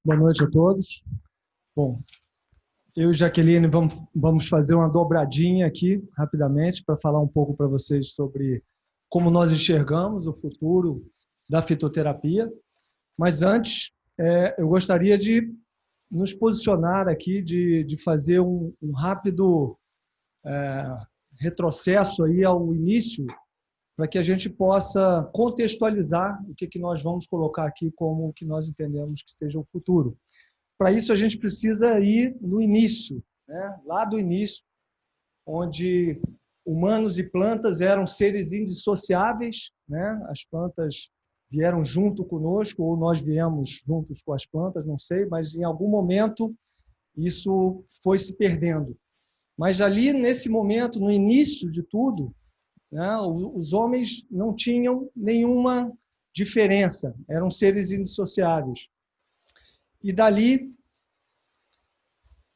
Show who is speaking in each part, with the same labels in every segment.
Speaker 1: Boa noite a todos. Bom, eu e Jaqueline vamos fazer uma dobradinha aqui, rapidamente, para falar um pouco para vocês sobre como nós enxergamos o futuro da fitoterapia. Mas antes, eu gostaria de nos posicionar aqui, de fazer um rápido retrocesso aí ao início, para que a gente possa contextualizar o que nós vamos colocar aqui como o que nós entendemos que seja o futuro. Para isso, a gente precisa ir no início, né? Lá do início, onde humanos e plantas eram seres indissociáveis, né? As plantas vieram junto conosco, ou nós viemos juntos com as plantas, não sei, mas em algum momento isso foi se perdendo. Mas ali, nesse momento, no início de tudo, né, os homens não tinham nenhuma diferença, eram seres indissociáveis. E dali,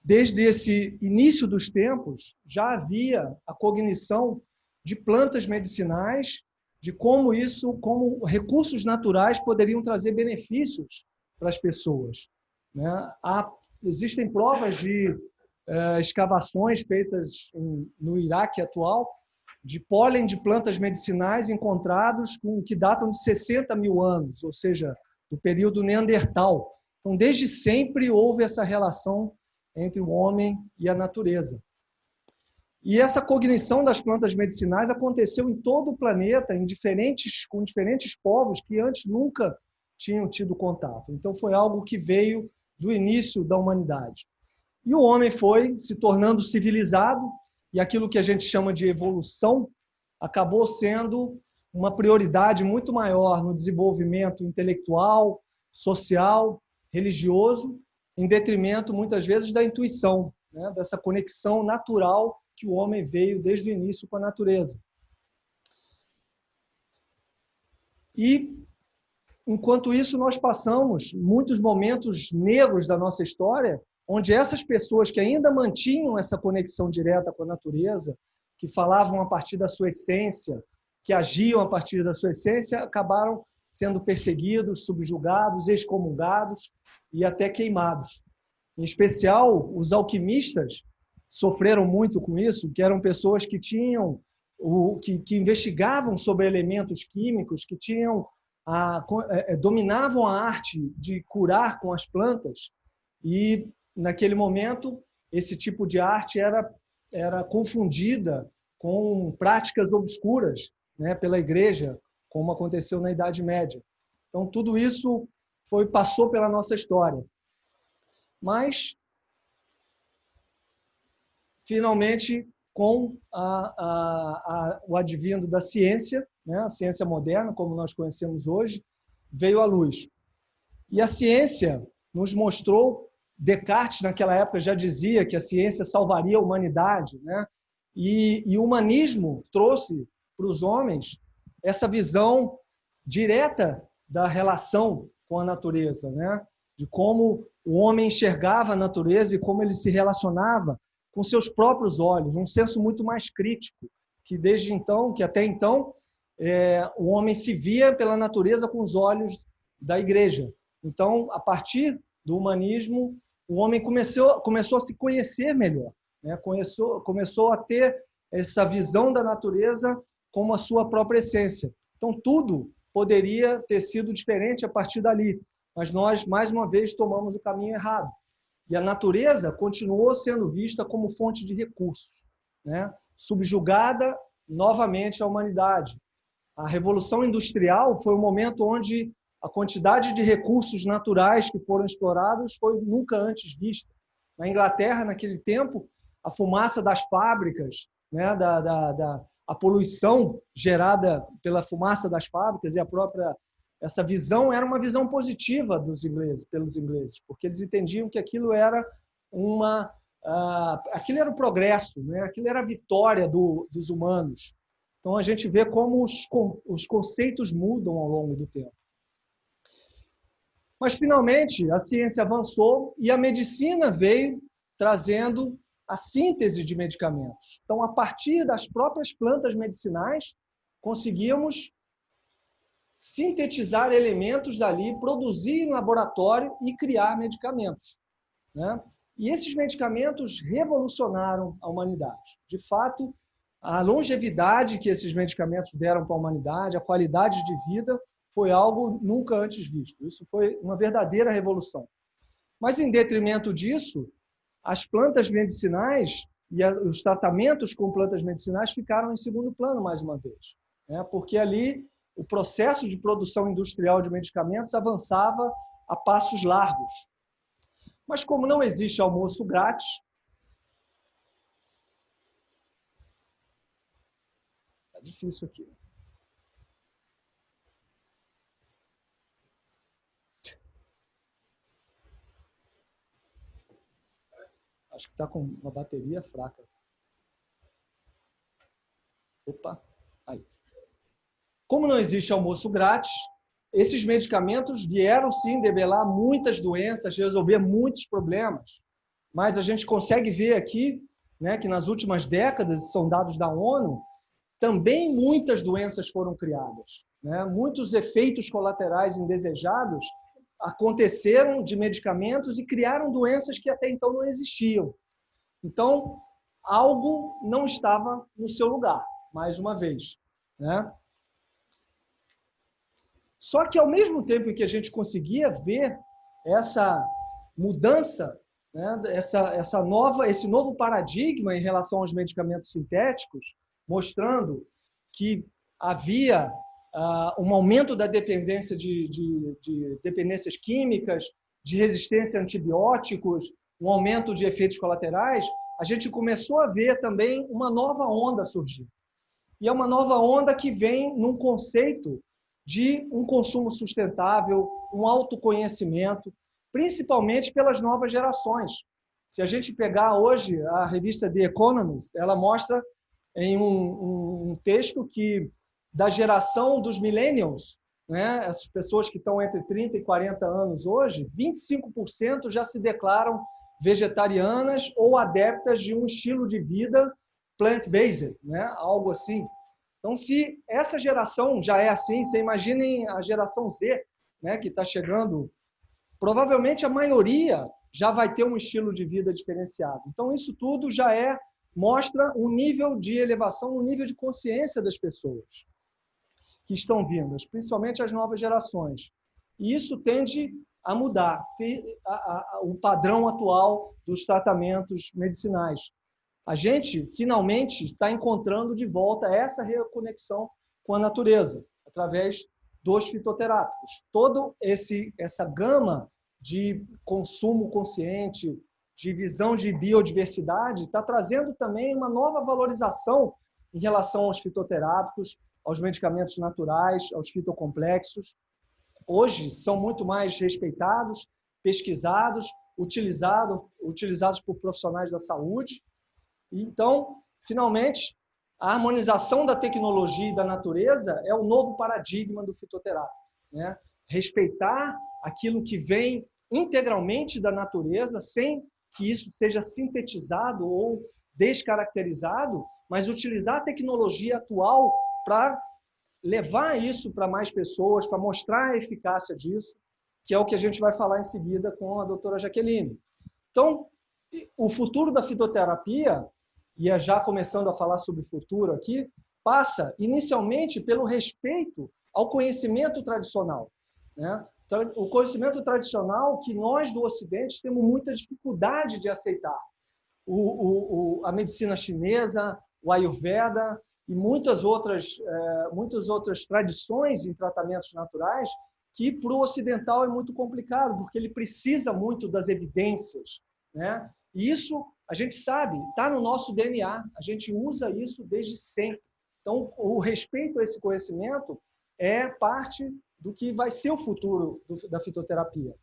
Speaker 1: desde esse início dos tempos, já havia a cognição de plantas medicinais, de como recursos naturais poderiam trazer benefícios para as pessoas, né? Existem provas de escavações feitas no Iraque atual, de pólen de plantas medicinais encontrados que datam de 60 mil anos, ou seja, do período Neandertal. Então, desde sempre houve essa relação entre o homem e a natureza. E essa cognição das plantas medicinais aconteceu em todo o planeta, com diferentes povos que antes nunca tinham tido contato. Então, foi algo que veio do início da humanidade. E o homem foi se tornando civilizado, e aquilo que a gente chama de evolução acabou sendo uma prioridade muito maior no desenvolvimento intelectual, social, religioso, em detrimento, muitas vezes, da intuição, né? Dessa conexão natural que o homem veio desde o início com a natureza. E, enquanto isso, nós passamos muitos momentos negros da nossa história, onde essas pessoas que ainda mantinham essa conexão direta com a natureza, que falavam a partir da sua essência, que agiam a partir da sua essência, acabaram sendo perseguidos, subjugados, excomungados e até queimados. Em especial, os alquimistas sofreram muito com isso, que eram pessoas que que investigavam sobre elementos químicos, que dominavam a arte de curar com as plantas, e naquele momento esse tipo de arte era confundida com práticas obscuras, né, pela igreja, como aconteceu na Idade Média. Então, tudo isso passou pela nossa história. Mas, finalmente, com o advindo da ciência, né, a ciência moderna, como nós conhecemos hoje, veio à luz. E a ciência nos mostrou, Descartes, naquela época, já dizia que a ciência salvaria a humanidade, né? E o humanismo trouxe para os homens essa visão direta da relação com a natureza, né? De como o homem enxergava a natureza e como ele se relacionava com seus próprios olhos, um senso muito mais crítico, que até então, o homem se via pela natureza com os olhos da igreja. Então, a partir do humanismo, o homem começou a se conhecer melhor, né? Começou a ter essa visão da natureza como a sua própria essência. Então, tudo poderia ter sido diferente a partir dali, mas nós, mais uma vez, tomamos o caminho errado. E a natureza continuou sendo vista como fonte de recursos, né? Subjugada novamente à humanidade. A Revolução Industrial foi um momento onde a quantidade de recursos naturais que foram explorados foi nunca antes vista. Na Inglaterra, naquele tempo, a fumaça das fábricas, né, a poluição gerada pela fumaça das fábricas e essa visão era uma visão positiva pelos ingleses, porque eles entendiam que aquilo era aquilo era o progresso, né? Aquilo era a vitória dos humanos. Então, a gente vê como os conceitos mudam ao longo do tempo. Mas, finalmente, a ciência avançou e a medicina veio trazendo a síntese de medicamentos. Então, a partir das próprias plantas medicinais, conseguíamos sintetizar elementos dali, produzir em laboratório e criar medicamentos, né? E esses medicamentos revolucionaram a humanidade. De fato, a longevidade que esses medicamentos deram para a humanidade, a qualidade de vida, foi algo nunca antes visto. Isso foi uma verdadeira revolução. Mas, em detrimento disso, as plantas medicinais e os tratamentos com plantas medicinais ficaram em segundo plano, mais uma vez, né? Porque ali o processo de produção industrial de medicamentos avançava a passos largos. Mas, como não existe almoço grátis, é difícil aqui. Acho que está com uma bateria fraca. Opa, aí. Como não existe almoço grátis, esses medicamentos vieram sim debelar muitas doenças, resolver muitos problemas. Mas a gente consegue ver aqui, né, que nas últimas décadas, são dados da ONU, também muitas doenças foram criadas, né? Muitos efeitos colaterais indesejados aconteceram de medicamentos e criaram doenças que até então não existiam. Então, algo não estava no seu lugar, mais uma vez, né? Só que, ao mesmo tempo em que a gente conseguia ver essa mudança, né, esse novo paradigma em relação aos medicamentos sintéticos, mostrando que havia um aumento da dependência de dependências químicas, de resistência a antibióticos, um aumento de efeitos colaterais, a gente começou a ver também uma nova onda surgir. E é uma nova onda que vem num conceito de um consumo sustentável, um autoconhecimento, principalmente pelas novas gerações. Se a gente pegar hoje a revista The Economist, ela mostra em um texto que da geração dos millennials, né, essas pessoas que estão entre 30 e 40 anos hoje, 25% já se declaram vegetarianas ou adeptas de um estilo de vida plant-based, né, algo assim. Então, se essa geração já é assim, você imaginem a geração Z, né, que está chegando, provavelmente a maioria já vai ter um estilo de vida diferenciado. Então, isso tudo já mostra um nível de elevação, um nível de consciência das pessoas que estão vindas, principalmente as novas gerações. E isso tende a mudar o padrão atual dos tratamentos medicinais. A gente, finalmente, está encontrando de volta essa reconexão com a natureza, através dos fitoterápicos. Toda essa gama de consumo consciente, de visão de biodiversidade, está trazendo também uma nova valorização em relação aos fitoterápicos, aos medicamentos naturais, aos fitocomplexos. Hoje são muito mais respeitados, pesquisados, utilizados por profissionais da saúde. Então, finalmente, a harmonização da tecnologia e da natureza é o novo paradigma do fitoterápico, né? Respeitar aquilo que vem integralmente da natureza, sem que isso seja sintetizado ou descaracterizado, mas utilizar a tecnologia atual para levar isso para mais pessoas, para mostrar a eficácia disso, que é o que a gente vai falar em seguida com a doutora Jaqueline. Então, o futuro da fitoterapia, e já começando a falar sobre o futuro aqui, passa inicialmente pelo respeito ao conhecimento tradicional, né? Então, o conhecimento tradicional que nós do Ocidente temos muita dificuldade de aceitar. A medicina chinesa, o Ayurveda e muitas outras tradições em tratamentos naturais que para o ocidental é muito complicado, porque ele precisa muito das evidências, né? E isso, a gente sabe, está no nosso DNA, a gente usa isso desde sempre. Então, o respeito a esse conhecimento é parte do que vai ser o futuro da fitoterapia.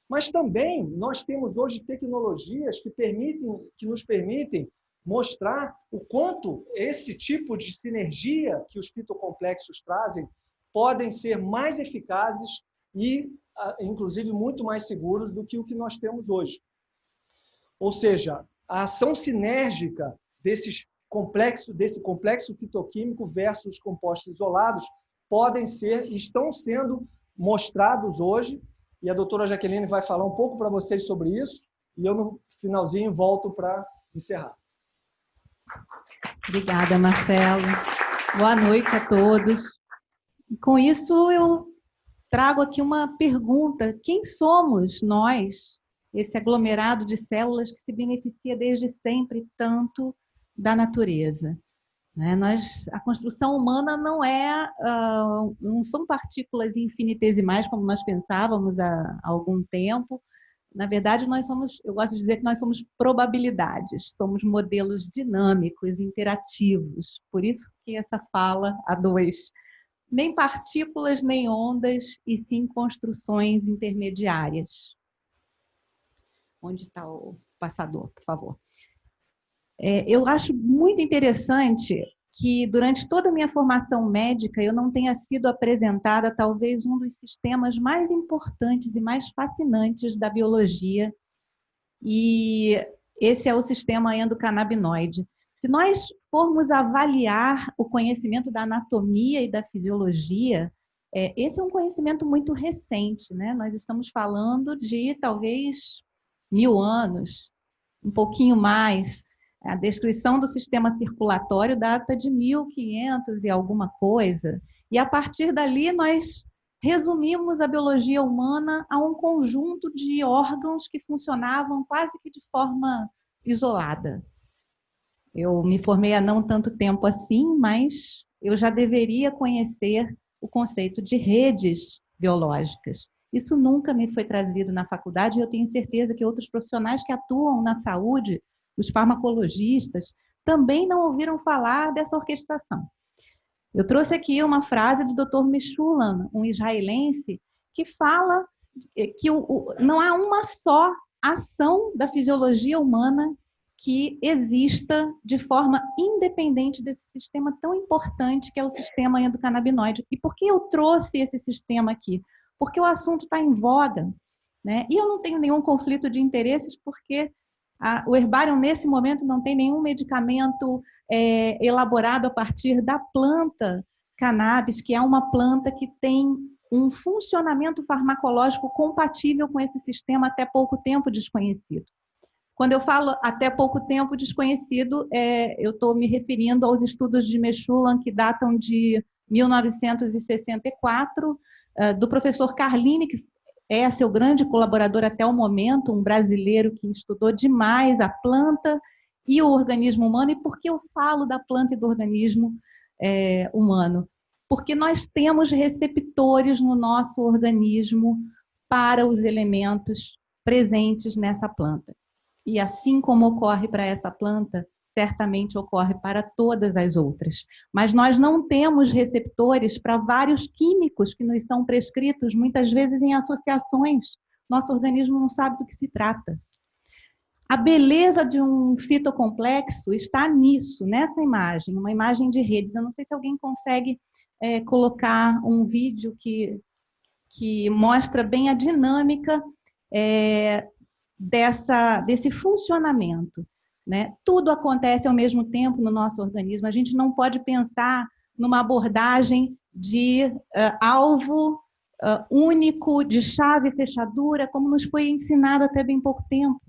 Speaker 1: Mas também nós temos hoje tecnologias que nos permitem mostrar o quanto esse tipo de sinergia que os fitocomplexos trazem podem ser mais eficazes e, inclusive, muito mais seguros do que o que nós temos hoje. Ou seja, a ação sinérgica desse complexo fitoquímico versus compostos isolados podem ser e estão sendo mostrados hoje, e a doutora Jaqueline vai falar um pouco para vocês sobre isso, e eu no finalzinho volto para encerrar.
Speaker 2: Obrigada, Marcelo. Boa noite a todos. Com isso, eu trago aqui uma pergunta. Quem somos nós, esse aglomerado de células que se beneficia desde sempre tanto da natureza? A construção humana não são partículas infinitesimais como nós pensávamos há algum tempo. Na verdade, eu gosto de dizer que nós somos probabilidades, somos modelos dinâmicos, interativos. Por isso que essa fala a dois, nem partículas, nem ondas, e sim construções intermediárias. Onde está o passador, por favor? Eu acho muito interessante que, durante toda a minha formação médica, eu não tenha sido apresentada talvez um dos sistemas mais importantes e mais fascinantes da biologia, e esse é o sistema endocannabinoide. Se nós formos avaliar o conhecimento da anatomia e da fisiologia, esse é um conhecimento muito recente, né? Nós estamos falando de talvez 1000 anos, um pouquinho mais. A descrição do sistema circulatório data de 1500 e alguma coisa. E a partir dali nós resumimos a biologia humana a um conjunto de órgãos que funcionavam quase que de forma isolada. Eu me formei há não tanto tempo assim, mas eu já deveria conhecer o conceito de redes biológicas. Isso nunca me foi trazido na faculdade, e eu tenho certeza que outros profissionais que atuam na saúde, os farmacologistas, também não ouviram falar dessa orquestração. Eu trouxe aqui uma frase do Dr. Meshulam, um israelense, que fala que não há uma só ação da fisiologia humana que exista de forma independente desse sistema tão importante que é o sistema endocannabinoide. E por que eu trouxe esse sistema aqui? Porque o assunto está em voga, né? E eu não tenho nenhum conflito de interesses, porque o herbário, nesse momento, não tem nenhum medicamento elaborado a partir da planta cannabis, que é uma planta que tem um funcionamento farmacológico compatível com esse sistema até pouco tempo desconhecido. Quando eu falo até pouco tempo desconhecido, eu estou me referindo aos estudos de Meshulam, que datam de 1964, do professor Carlini, que é seu grande colaborador até o momento, um brasileiro que estudou demais a planta e o organismo humano. E por que eu falo da planta e do organismo humano? Porque nós temos receptores no nosso organismo para os elementos presentes nessa planta. E assim como ocorre para essa planta, certamente ocorre para todas as outras. Mas nós não temos receptores para vários químicos que nos são prescritos, muitas vezes em associações. Nosso organismo não sabe do que se trata. A beleza de um fitocomplexo está nisso, nessa imagem, uma imagem de redes. Eu não sei se alguém consegue colocar um vídeo que mostra bem a dinâmica desse funcionamento, né? Tudo acontece ao mesmo tempo no nosso organismo. A gente não pode pensar numa abordagem de alvo único, de chave e fechadura, como nos foi ensinado até bem pouco tempo.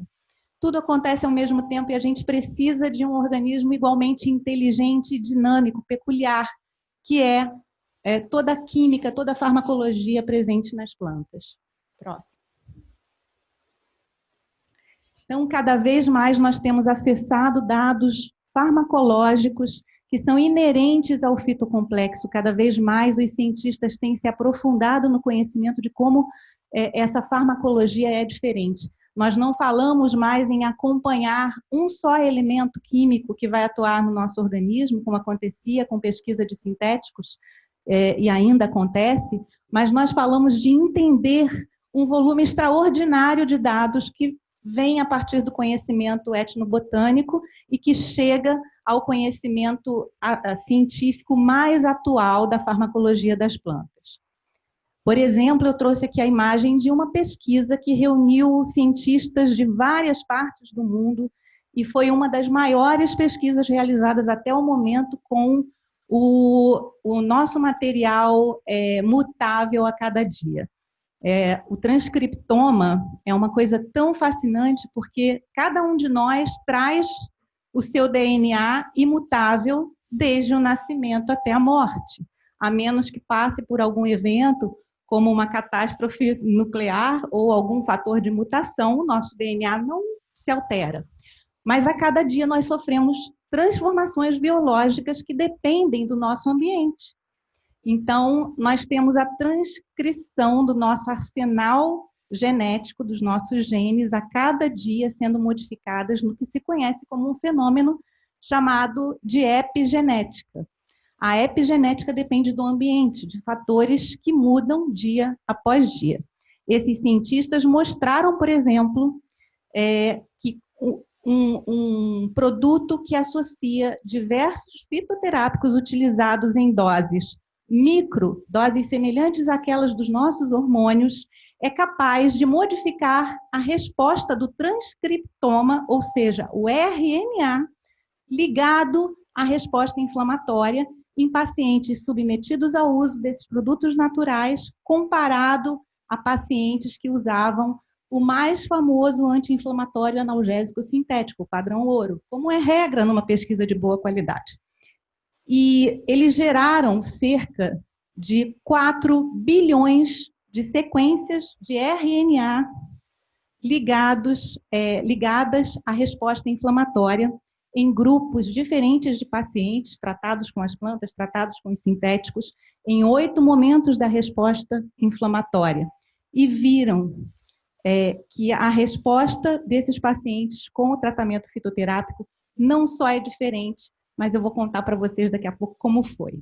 Speaker 2: Tudo acontece ao mesmo tempo e a gente precisa de um organismo igualmente inteligente e dinâmico, peculiar, que é toda a química, toda a farmacologia presente nas plantas. Próximo. Então, cada vez mais nós temos acessado dados farmacológicos que são inerentes ao fitocomplexo. Cada vez mais os cientistas têm se aprofundado no conhecimento de como essa farmacologia é diferente. Nós não falamos mais em acompanhar um só elemento químico que vai atuar no nosso organismo, como acontecia com pesquisa de sintéticos, e ainda acontece, mas nós falamos de entender um volume extraordinário de dados que vem a partir do conhecimento etnobotânico e que chega ao conhecimento científico mais atual da farmacologia das plantas. Por exemplo, eu trouxe aqui a imagem de uma pesquisa que reuniu cientistas de várias partes do mundo e foi uma das maiores pesquisas realizadas até o momento com o nosso material é mutável a cada dia. O transcriptoma é uma coisa tão fascinante porque cada um de nós traz o seu DNA imutável desde o nascimento até a morte, a menos que passe por algum evento, como uma catástrofe nuclear ou algum fator de mutação, o nosso DNA não se altera. Mas a cada dia nós sofremos transformações biológicas que dependem do nosso ambiente. Então, nós temos a transcrição do nosso arsenal genético, dos nossos genes, a cada dia sendo modificadas no que se conhece como um fenômeno chamado de epigenética. A epigenética depende do ambiente, de fatores que mudam dia após dia. Esses cientistas mostraram, por exemplo, que um produto que associa diversos fitoterápicos utilizados em doses doses semelhantes àquelas dos nossos hormônios, é capaz de modificar a resposta do transcriptoma, ou seja, o RNA, ligado à resposta inflamatória em pacientes submetidos ao uso desses produtos naturais, comparado a pacientes que usavam o mais famoso anti-inflamatório analgésico sintético, o padrão ouro, como é regra numa pesquisa de boa qualidade. E eles geraram cerca de 4 bilhões de sequências de RNA ligadas à resposta inflamatória em grupos diferentes de pacientes, tratados com as plantas, tratados com os sintéticos, em 8 momentos da resposta inflamatória. E viram que a resposta desses pacientes com o tratamento fitoterápico não só é diferente, mas eu vou contar para vocês daqui a pouco como foi.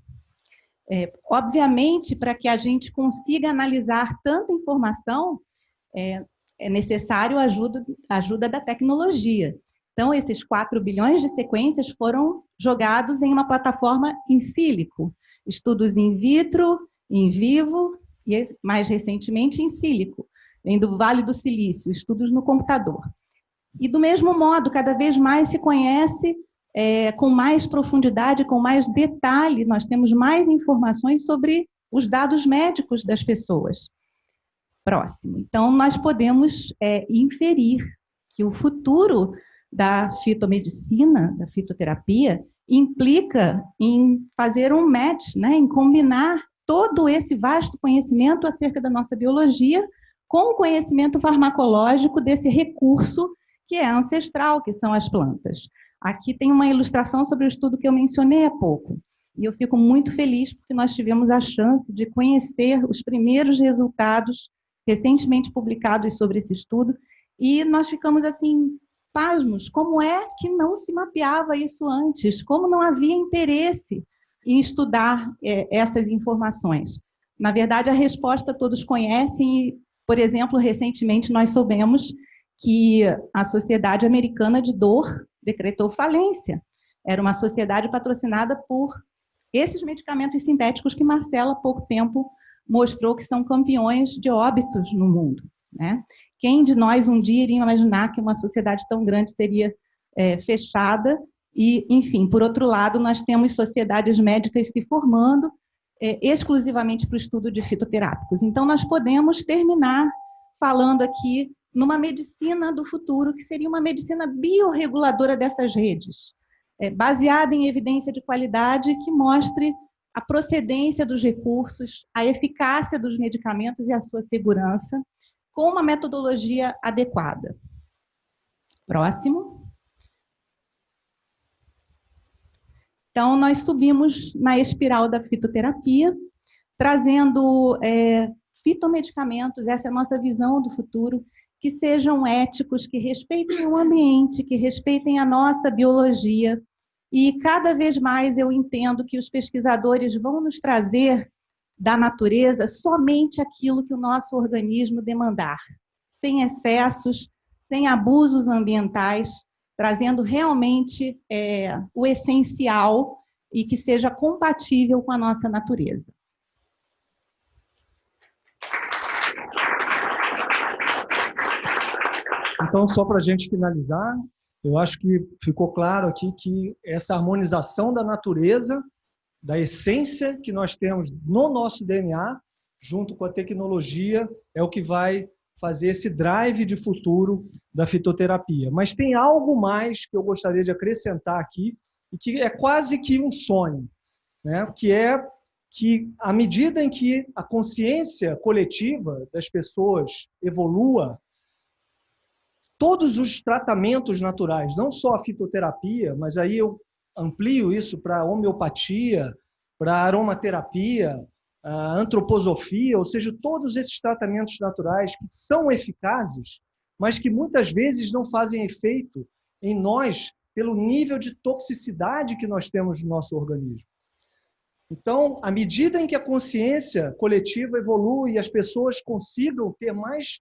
Speaker 2: Obviamente, para que a gente consiga analisar tanta informação, é necessário a ajuda da tecnologia. Então, esses 4 bilhões de sequências foram jogados em uma plataforma in silico, estudos in vitro, in vivo e, mais recentemente, in silico, vem do Vale do Silício, estudos no computador. E, do mesmo modo, cada vez mais se conhece com mais profundidade, com mais detalhe, nós temos mais informações sobre os dados médicos das pessoas. Próximo. Então, nós podemos inferir que o futuro da fitomedicina, da fitoterapia, implica em fazer um match, né, em combinar todo esse vasto conhecimento acerca da nossa biologia com o conhecimento farmacológico desse recurso que é ancestral, que são as plantas. Aqui tem uma ilustração sobre o estudo que eu mencionei há pouco. E eu fico muito feliz porque nós tivemos a chance de conhecer os primeiros resultados recentemente publicados sobre esse estudo e nós ficamos assim, pasmos, como é que não se mapeava isso antes? Como não havia interesse em estudar essas informações? Na verdade, a resposta todos conhecem e, por exemplo, recentemente nós soubemos que a Sociedade Americana de Dor decretou falência. Era uma sociedade patrocinada por esses medicamentos sintéticos que Marcela, há pouco tempo, mostrou que são campeões de óbitos no mundo, né? Quem de nós um dia iria imaginar que uma sociedade tão grande seria fechada? E, enfim, por outro lado, nós temos sociedades médicas se formando exclusivamente para o estudo de fitoterápicos. Então, nós podemos terminar falando aqui numa medicina do futuro, que seria uma medicina biorreguladora dessas redes, baseada em evidência de qualidade que mostre a procedência dos recursos, a eficácia dos medicamentos e a sua segurança, com uma metodologia adequada. Próximo. Então, nós subimos na espiral da fitoterapia, trazendo fitomedicamentos, essa é a nossa visão do futuro, que sejam éticos, que respeitem o ambiente, que respeitem a nossa biologia. E cada vez mais eu entendo que os pesquisadores vão nos trazer da natureza somente aquilo que o nosso organismo demandar, sem excessos, sem abusos ambientais, trazendo realmente o essencial e que seja compatível com a nossa natureza.
Speaker 1: Então, só para a gente finalizar, eu acho que ficou claro aqui que essa harmonização da natureza da essência que nós temos no nosso DNA, junto com a tecnologia, é o que vai fazer esse drive de futuro da fitoterapia. Mas tem algo mais que eu gostaria de acrescentar aqui, e que é quase que um sonho, né? Que é que, à medida em que a consciência coletiva das pessoas evolua, todos os tratamentos naturais, não só a fitoterapia, mas aí eu amplio isso para a homeopatia, para a aromaterapia, a antroposofia, ou seja, todos esses tratamentos naturais que são eficazes, mas que muitas vezes não fazem efeito em nós pelo nível de toxicidade que nós temos no nosso organismo. Então, à medida em que a consciência coletiva evolui e as pessoas consigam ter mais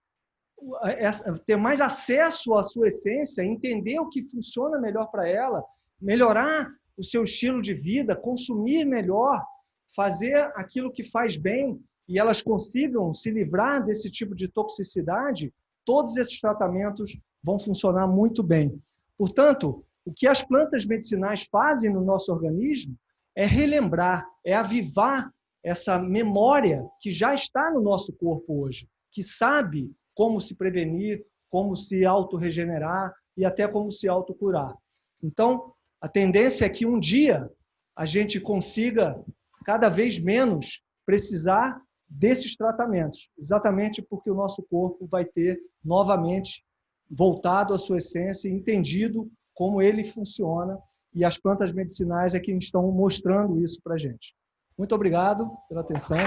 Speaker 1: acesso à sua essência, entender o que funciona melhor para ela, melhorar o seu estilo de vida, consumir melhor, fazer aquilo que faz bem, e elas consigam se livrar desse tipo de toxicidade, todos esses tratamentos vão funcionar muito bem. Portanto, o que as plantas medicinais fazem no nosso organismo é relembrar, é avivar essa memória que já está no nosso corpo hoje, que sabe como se prevenir, como se autorregenerar e até como se autocurar. Então, a tendência é que um dia a gente consiga cada vez menos precisar desses tratamentos, exatamente porque o nosso corpo vai ter novamente voltado à sua essência, entendido como ele funciona, e as plantas medicinais é que estão mostrando isso para a gente. Muito obrigado pela atenção.